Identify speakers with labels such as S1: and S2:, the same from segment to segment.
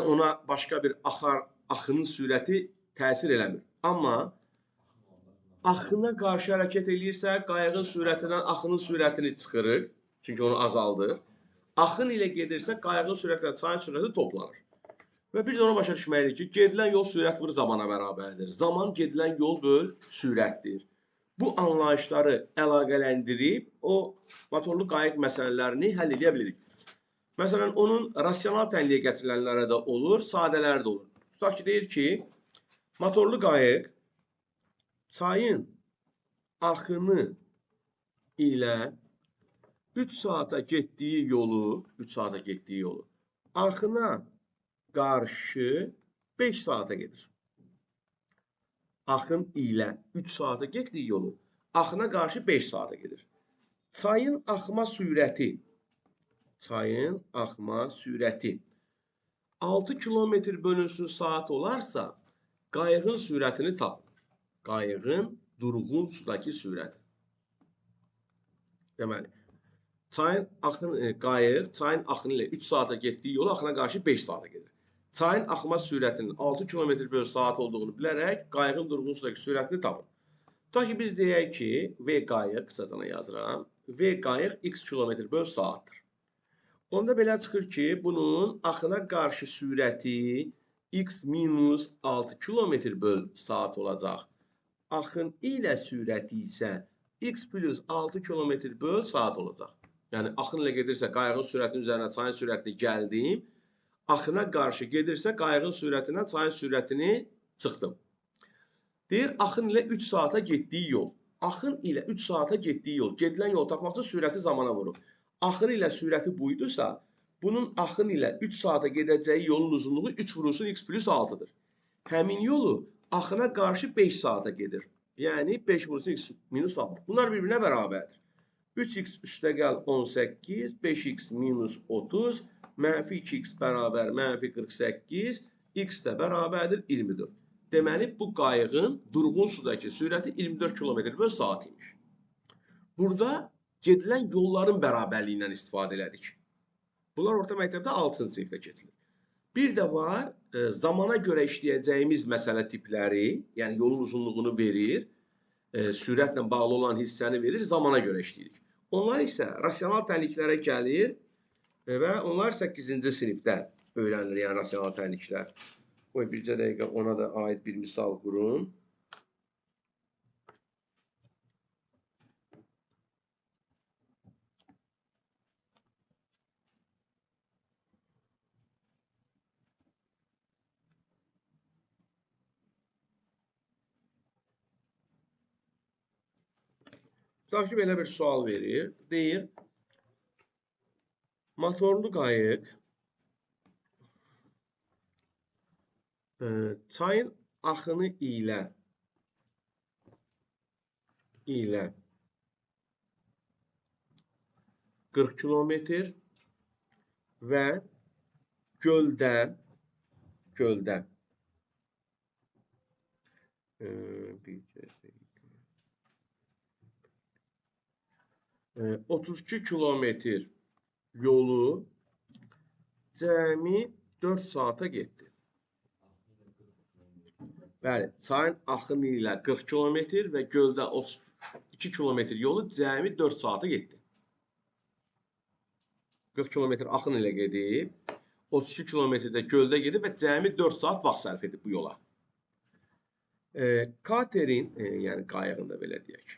S1: ona başqa bir axının sürəti təsir eləmir. Amma axına qarşı hərəkət eləyirsə, qayığın sürətindən axının sürətini çıxırır, çünki onu azaldır. Axın ilə gedirsə, qayığın sürəti ilə çayın sürəti toplanır. Və bir də ona başa düşməliyik ki, gedilən yol sürət vur zamana bərabərdir. Zaman gedilən yol böl sürətdir. Bu anlayışları əlaqələndirib o motorlu qayıq məsələlərini həll edə bilirik. Məsələn, onun rasional tənliyə gətirilənləri də olur, sadələri də olur. Tutaq ki, deyir ki, motorlu qayıq çayın axını ilə 3 saata getdiyi yolu axına qarşı 5 saata gedir. Axın ilə 3 saata getdiyi yolu axına qarşı 5 saata gedir. Çayın axma sürəti 6 kilometr bölünsün saat olarsa, qayığın sürətini tapın. Qayığın durğun sudakı sürəti. Deməli, qayıq çayın axını ilə 3 saata getdiyi yolu axına qarşı 5 saata gedir. Çayın axma sürətinin 6 km bölü saat olduğunu bilərək qayığın durğun sudakı sürətini tapın. Tutaq ki, biz deyək ki, V qayıq, qısacana yazıram, V qayıq x km bölü saatdır. Onda belə çıxır ki, bunun axına qarşı sürəti x minus 6 km bölü saat olacaq. Axın ilə sürəti isə x plus 6 km bölü saat olacaq. Yəni, axın ilə gedirsə, qayığın sürətinin üzərinə çayın sürətini gəldim. Axına qarşı gedirsə, qayığın sürətindən çayın sürətini çıxdım. Deyir, axın ilə 3 saata getdiyi yol. Axın ilə 3 saata getdiyi yol. Gedilən yolu tapmaq üçün sürəti zamana vurur. Axın ilə sürəti buydursa, bunun axın ilə 3 saata gedəcəyi yolun uzunluğu 3 vurulsun x plus 6-dır. Həmin yolu axına qarşı 5 saata gedir. Yəni, 5 vurulsun x minus 6. Bunlar bir-birinə bərabərdir. 3x üstəgəl 18, 5x minus 30, mənfi 2x bərabər mənfi 48, x də bərabərdir 24. Deməli, bu qayığın durğun sudakı sürəti 24 km bölü saat imiş. Burada gedilən yolların bərabərliyindən istifadə elədik. Bunlar orta məktəbdə 6-cı sinifdə keçilir. Bir də var, zamana görə işləyəcəyimiz məsələ tipləri, yəni yolun uzunluğunu verir, sürətlə bağlı olan hissəni verir, zamana görə işləyirik. Onlar isə rasional tənliklərə gəlir və onlar 8-ci sinifdə öyrənilir, yəni rasional tənliklər. Qoy, bircə dəqiqə ona da aid bir misal qurum. Tutaq ki, belə bir sual verir. Deyir, motorlu qayıq çayın axını ilə 40 kilometr və göldən 32 kilometr yolu cəmi 4 saata getdi. Bəli, çayın axını ilə 40 kilometr və göldə 32 kilometr yolu cəmi 4 saata getdi. 40 kilometr axın ilə gedib, 32 kilometrdə göldə gedib və cəmi 4 saat vaxt sərf edib bu yola. Katerin, yəni qayığın da belə deyək,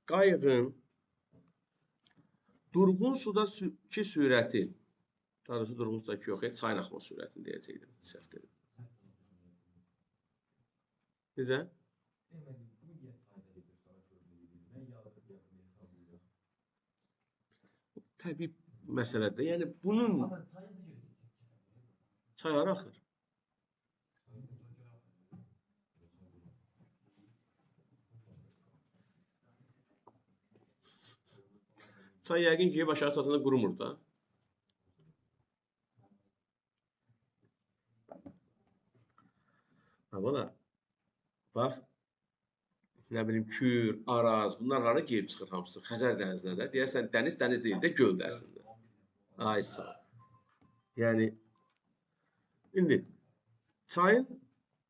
S1: qayığın durğun sudakı sürəti, daha doğrusu durğun sudakı yox, çayın axma sürətini deyəcəkdim, səhv dedim. Necə? Təbii məsələdir. Yəni, bunun çaylara axır. Çay yəqin ki, aşağı çatında qurumur da. Amma bax, nə bilim, Kür, Araz, bunlar hara gelib çıxır hamısı? Xəzər dənizinə də. Deyərsən, dəniz deyil də, göl dənizində. Ay sağ. Yəni, İndi çayın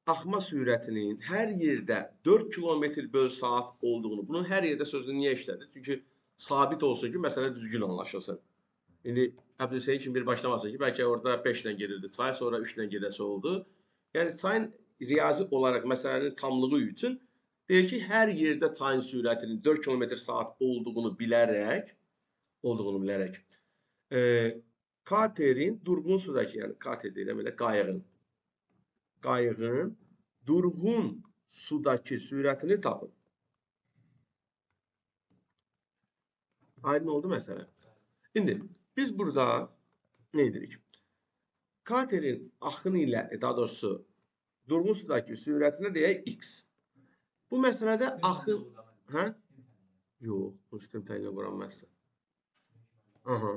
S1: axma sürətinin hər yerdə 4 kilometr böl saat olduğunu, bunun hər yerdə sözünü niyə işlədir? Çünki sabit olsun ki, məsələ düzgün anlaşılsın. İndi Əbdülhüseyn kimi bir başlamasın ki, bəlkə orada 5 ilə gedirdi çay, sonra 3 ilə gedəsi oldu. Yəni çayın riyazi olaraq məsələnin tamlığı üçün deyir ki, hər yerdə çayın sürətinin 4 kilometr saat olduğunu bilərək, katerin durğun sudakı, yəni kater deyirəm elə qayığın durğun sudakı sürətini tapın. Aydın oldu məsələ. İndi biz burada nə edirik? Katerin axını ilə, daha doğrusu durğun sudakı sürətinə deyək x. Bu məsələdə axın... Hə? Yox, bu sistem təyinlə quranmazsa. Aha.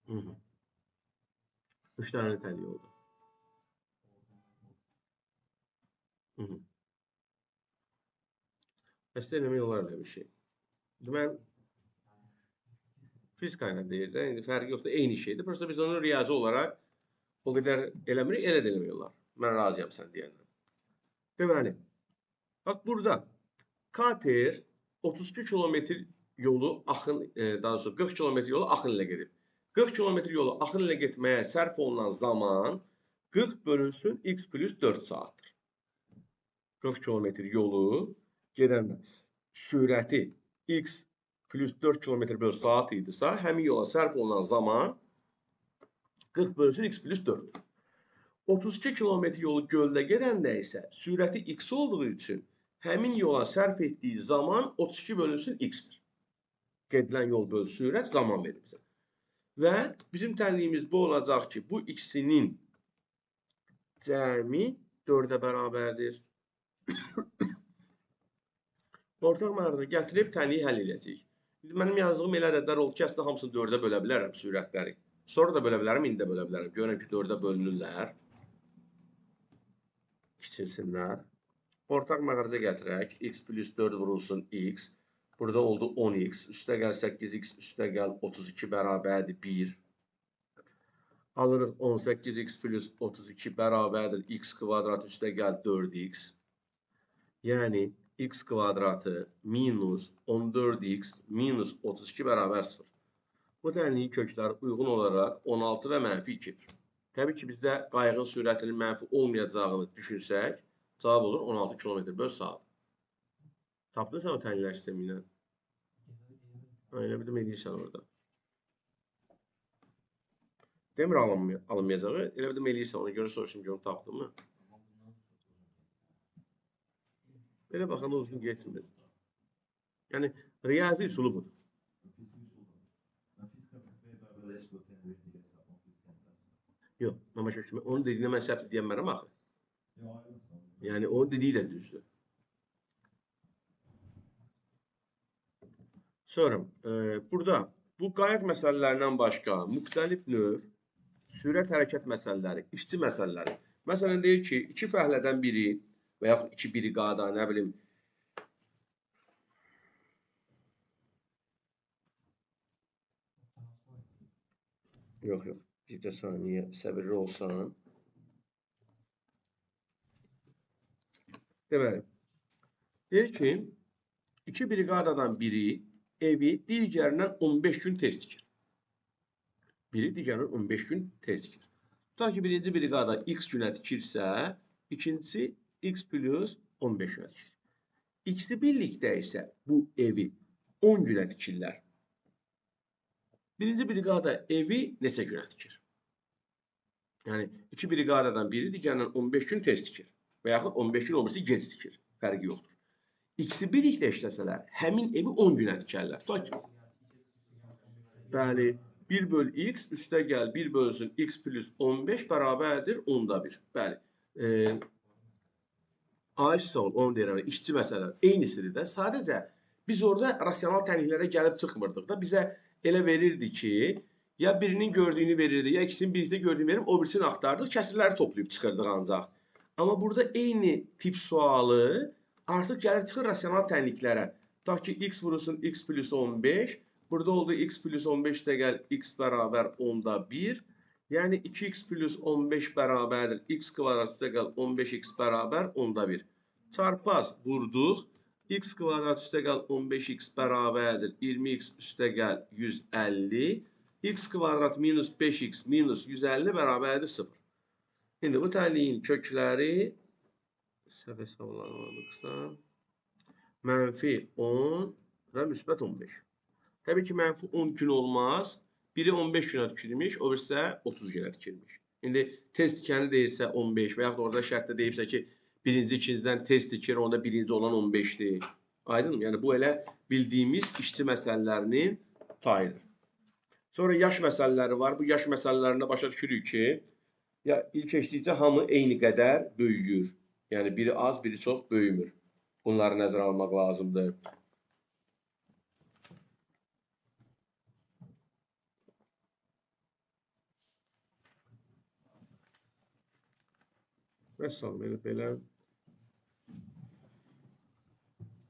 S1: Hı -hı. 3 tane təlli oldu. Hı -hı. Bəs eləmək olar elə bir şey. Mən fizika ilə deyir də, indi fərqi yoxdur, eyni şeydir. Prosta biz onu riyazi olaraq o qədər eləmirik, elə də eləmək olar. Mən razıyam sən deyəndən. Deməli, bax burada kater 32 kilometr yolu axın, daha doğrusu 40 kilometr yolu axın ilə gedib. 40 kilometr yolu axın ilə getməyə sərf olunan zaman 40 bölünsün x plus 4 saatdır. 40 kilometr yolu gedəndə sürəti x plus 4 kilometr bölü saat idisə, həmin yola sərf olunan zaman 40 bölünsün x plus 4'dür. 32 kilometr yolu göldə gedəndə isə sürəti x olduğu üçün həmin yola sərf etdiyi zaman 32 bölünsün x-dir. Gedilən yol bölü sürət zaman verir bizə. Və bizim tənliyimiz bu olacaq ki, bu ikisinin cəmi 4-ə bərabərdir. Ortaq məqamı gətirib tənliyi həll edəcəyik. Mənim yazdığım elə ədədlər oldu ki, əslində hamısını 4-ə bölə bilərəm sürətləri. Sonra da bölə bilərəm, indi də bölə bilərəm. Görürəm ki, 4-ə bölünürlər. Kiçilsinlər. Ortaq məqamı gətirək. X plus 4 vurulsun x. Burada oldu 10x. Üstə gəl 8x, üstə gəl 32 bərabərdir 1. Alırıq 18x plus 32 bərabərdir x kvadrat üstə gəl 4x. Yəni x kvadratı minus 14x minus 32 bərabər 0. Bu tənliyin kökləri uyğun olaraq 16 və mənfi 2-dir. Təbii ki, bizdə qayığın sürətinin mənfi olmayacağını düşünsək, cavab olur 16 km böl saat. Tapdın sən o tənlilər sistemi ilə? Elə bir də eləyirsən orada. Demir alınmayacağı, elə bir də eləyirsən, ona görə soruşum ki, onu tapdın mı? Belə baxanda uzun getmir. Yəni, riyazi üsulu budur. Yox, ama onun dediğine mən səhv deyənmərəm axı. Yəni, onun dediyi də düzdür. Sonra, burada bu qayıq məsələlərindən başqa müxtəlif növ sürət hərəkət məsələləri, işçi məsələləri. Məsələn, deyir ki, iki fəhlədən biri və yaxud iki briqada, nə bilim, yox, bir saniyə səbirli olsan. Deməli, deyir ki, iki briqadadan biri evi digərindən 15 gün tez tikir. Biri digərindən 15 gün tez tikir. Tutaq ki, birinci briqada x günə tikirsə, ikincisi x plus 15 günə tikir. İkisi birlikdə isə bu evi 10 günə tikirlər. Birinci briqada evi neçə günə tikir? Yəni, iki briqadadan biri digərindən 15 gün tez tikir. Və yaxud 15 gün olmasa gec tikir. Fərqi yoxdur. İkisi birlikdə işləsələr, həmin evi 10 günə tikərlər. Tutaq ki, bəli, 1 böl x üstə gəl 1 bölsün x plus 15 bərabərdir 10'da 1. Bəli. AS ol, onu deyirəm, işçi məsələlər. Eynisidir də. Sadəcə biz orada rasional tənliklərə gəlib çıxmırdıq da. Bizə elə verirdi ki, ya birinin gördüyünü verirdi, ya ikisinin birlikdə gördüyünü verib, o birisini axtardıq, kəsirləri toplayıb çıxırdıq ancaq. Amma burada eyni tip sualı artıq gəlir çıxır rasional tənliklərə. Tutaq ki, x vurulsun x plus 15. Burada oldu x plus 15 də gəl x bərabər 10/1. Yəni 2x plus 15 bərabərdir. X kvadrat üstə gəl 15x bərabər 10/1. Çarpaz vurduq. X kvadrat üstə gəl 15x bərabərdir. 20x üstə gəl 150. X kvadrat minus 5x minus 150 bərabərdir 0. İndi bu tənliyin kökləri səhv hesablanmadıqsa -10 və müsbət 15. Təbii ki, -10 gün olmaz. Biri 15 günə tikilmiş, o birisi də 30 günə tikilmiş. İndi test tikəni deyirsə 15 və yaxud orada şərtdə deyibsə ki, birinci, ikincidən test tikir, onda birinci olan 15-dir. Aydın mı? Yəni, bu elə bildiyimiz işçi məsələlərinin tayıdır. Sonra yaş məsələləri var. Bu yaş məsələlərində başa düşürük ki, ya ilk eşitdikcə hamı eyni qədər böyüyür. Yəni, biri az, biri çox böyümür. Bunları nəzərə almaq lazımdır. Vəssalam, belə.